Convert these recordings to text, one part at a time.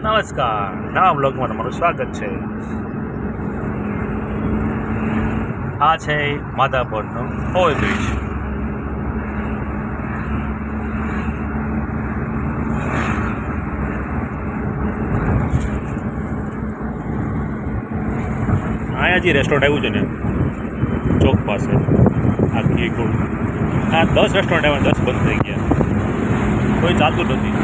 નમસ્કાર, નવા બ્લોગમાં તમારું સ્વાગત છે. આ છે માધાપરનો ઓવરબ્રિજ. અહીંયા જે રેસ્ટોરન્ટ આવ્યું છે ને ચોક પાસે, આખી એક આ 10 રેસ્ટોરન્ટ આવ્યા, 10 બંધ થઈ ગયા, કોઈ ચાલતું નથી.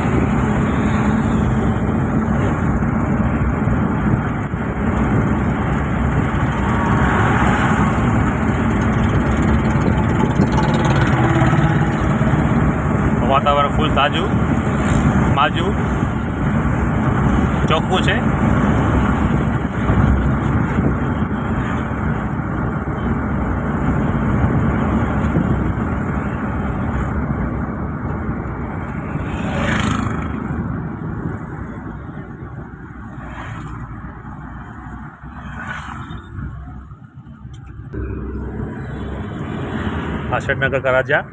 વાતાવરણ ફૂલ તાજું માજું ચોખ્ખું છે. આશરનગર કા રાજા,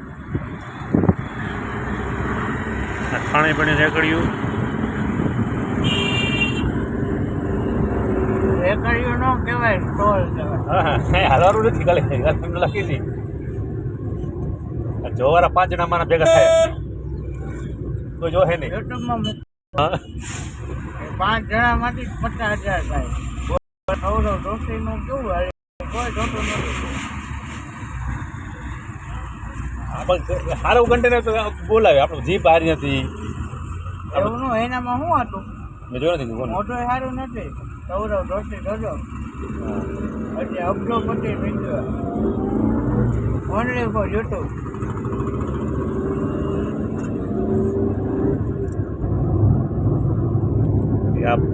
ખાણીપીણી રેકડીયું નો કહેવાય, ટોલ કહેવાય. હા, હાલવાનું નથી, ખાલી તમને લખી હતી જોવારા 5 જણા મારા ભેગા થાય કોઈ જો હે નહીં યુટ્યુબમાં 5 જણા માંથી 50,000 થાય. ડોસીનું કેવું હાલે, કોઈ જોતું નથી. સારું કન્ટેનર તો બોલાવે, આપણું જીપ હારી નથી એવું નું. એનામાં શું હતું મેં જોયું નથી. મોટો સારું નથી. સૌરવ ડોસી જોજો, પછી અબજો પછી બીજો ઓનલી ફોર યુટ્યુબ.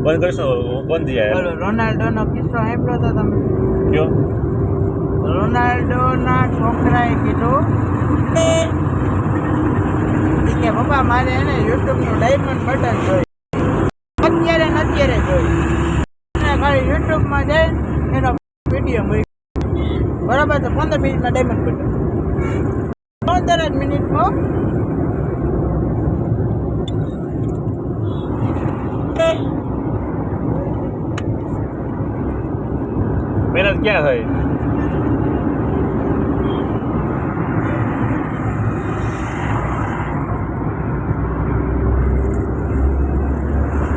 બંધ કરીશું, બંધ થઈ જાય. રોનાલ્ડોનો કિસ્સો સાંભળ્યો તો તમે? કયો? રોનાલ્ડોના છોકરાએ કીધું કે પપ્પા મારે એને યુટ્યુબનું ડાયમંડ બટન જોઈ. અત્યારે ને અત્યારે જોઈ. ખાલી યુટ્યુબમાં જઈ એનો વિડીયો મળી, બરાબર? તો 15 મિનિટમાં ડાયમંડ બટન, 15 જ મિનિટમાં. મહેનત ક્યાં થઈ?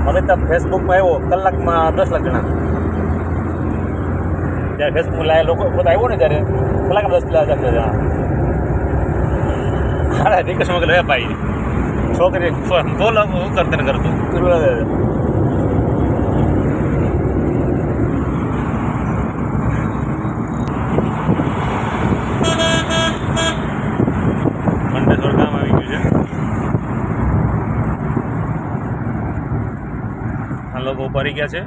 હવે તો ફેસબુકમાં આવ્યો કલાકમાં 10 લાખ જણા. જ્યારે ફેસબુક લાયા લોકો બધા આવ્યો ને ત્યારે કલાકમાં 10 લાખ જણા. હારા રિક્વેસ્ટ મોકલે, હે ભાઈ છોકરી બોલો હું કરતે ને કરતું. મંડેશ્વર ગામ આવી ગયું છે. આ લોકો ઉપાડી ગયા છે.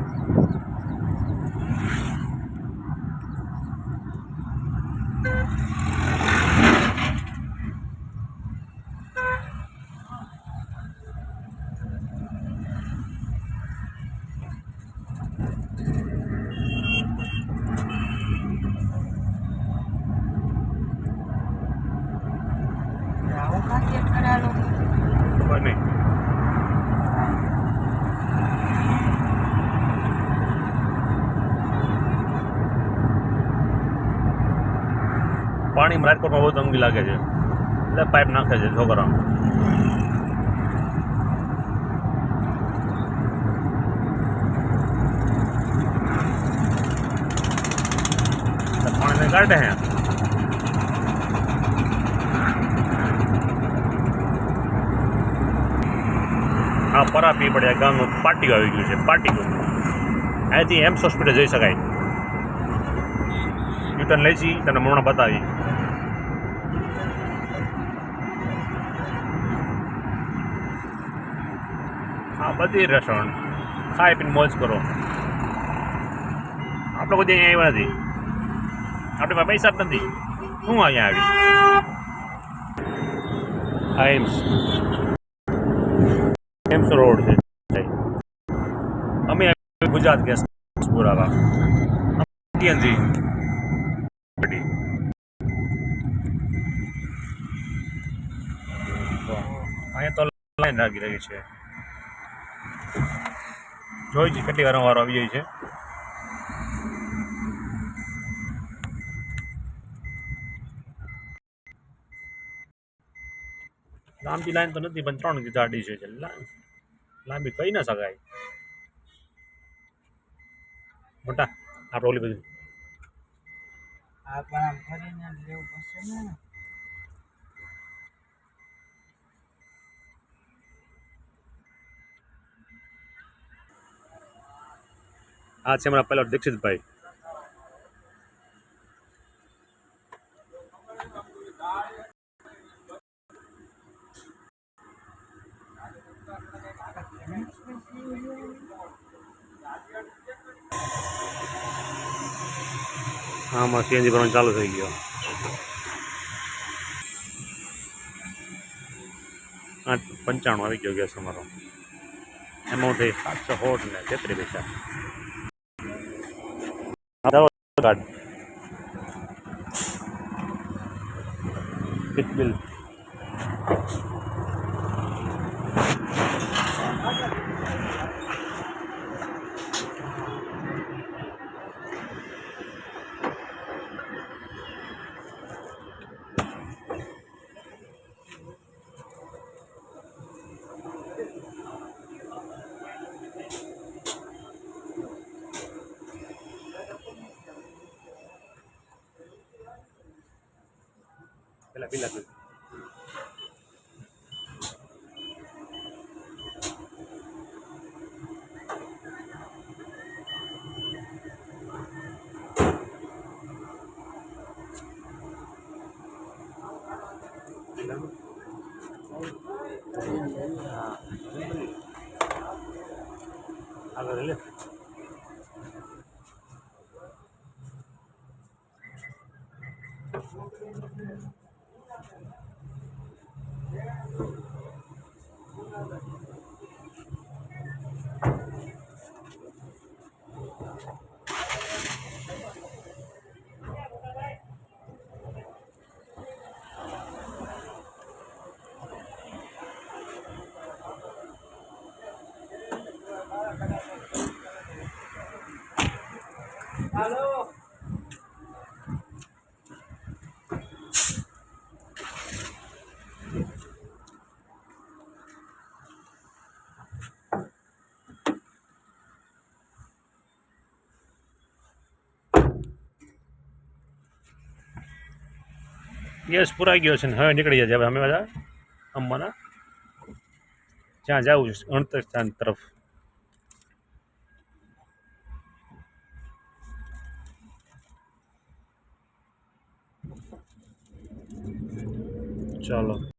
ખબર નહીં. પાણી રાજકોટમાં બહુ તંગી લાગે છે, એટલે પાઇપ નાખે છે છોકરાઓ. પાણીને કાઢે હે. હા, પરાપી પડ્યા ગામનું પાટિયું આવી ગયું છે. પાટિયું અહીંયાથી એમ્સ હોસ્પિટલ જઈ શકાય. યુટર્ન લઈ જઈ તને હમણાં બતાવી. હા, બધી રેસ્ટોરન્ટ ખાઈ પીને મોજ કરો. આપણે કોઈ અહીંયા આવ્યા નથી, આપણી પાસે પૈસા જ નથી. હું અહીંયા આવી એમ્સ રોડ છે. અમે ગુજરાત ગેસ પુરાવા જી અહીંયા તો લાઈન લાગી રહી છે. જોઈ છે કેટલી વાર વારો આવી જાય છે. લાંબી લાઈન તો નથી પણ 3 ગાડી છે લાંબી કહી ના શકાય. મોટા આપણે ઓલી બધી આ પણ આમ ફરીને લેવું પડશે ને. આ છે અમારા પાયલોટ દીક્ષિતભાઈ. આમાં સીએનજી ભરવાનું ચાલુ થઈ ગયો. 8:95 આવી ગયો ગેસ અમારો. એમાઉન્ટ થઈ 716 ને 33 પૈસા. કાર્ડ બિલ પેલા બિલ આપ્યું. આગળ લે હાલો. ગેસ પુરાઈ ગયો છે ને હવે નીકળી જાય. હવે અમે બધા અંબાના જ્યાં જવું છે ગણતર સ્થાન તરફ. ચાલો.